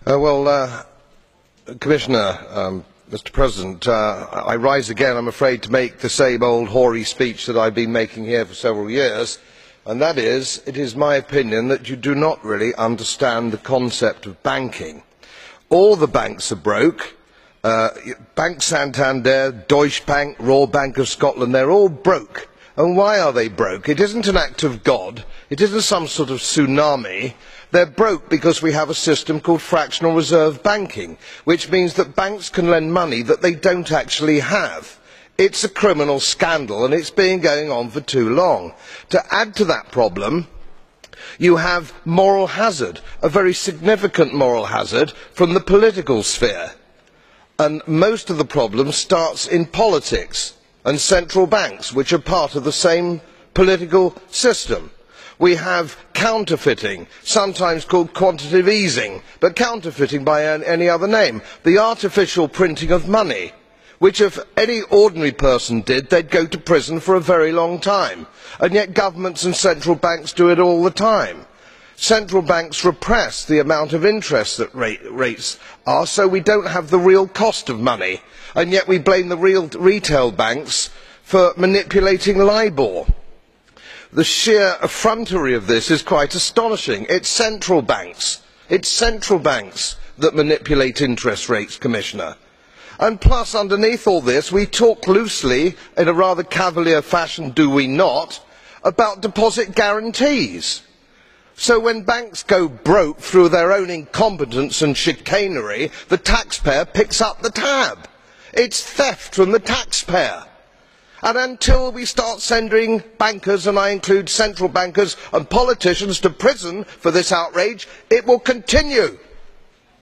Commissioner, Mr. President, I rise again, I am afraid, to make the same old hoary speech that I have been making here for several years, and that is, it is my opinion that you do not really understand the concept of banking. All the banks are broke. Bank Santander, Deutsche Bank, Royal Bank of Scotland, they are all broke. And why are they broke? It isn't an act of God. It isn't some sort of tsunami. They are broke because we have a system called fractional reserve banking, which means that banks can lend money that they do not actually have. It is a criminal scandal, and it has been going on for too long. To add to that problem, you have moral hazard, a very significant moral hazard from the political sphere. And most of the problem starts in politics and central banks, which are part of the same political system. We have counterfeiting, sometimes called quantitative easing, but counterfeiting by any other name. The artificial printing of money, which if any ordinary person did, they would go to prison for a very long time. And yet governments and central banks do it all the time. Central banks repress the amount of interest that rates are, so we do not have the real cost of money. And yet we blame the real retail banks for manipulating LIBOR. The sheer effrontery of this is quite astonishing. It is central banks that manipulate interest rates, Commissioner. And plus, underneath all this, we talk loosely, in a rather cavalier fashion, do we not, about deposit guarantees. So when banks go broke through their own incompetence and chicanery, the taxpayer picks up the tab. It is theft from the taxpayer. And until we start sending bankers, and I include central bankers and politicians, to prison for this outrage, it will continue.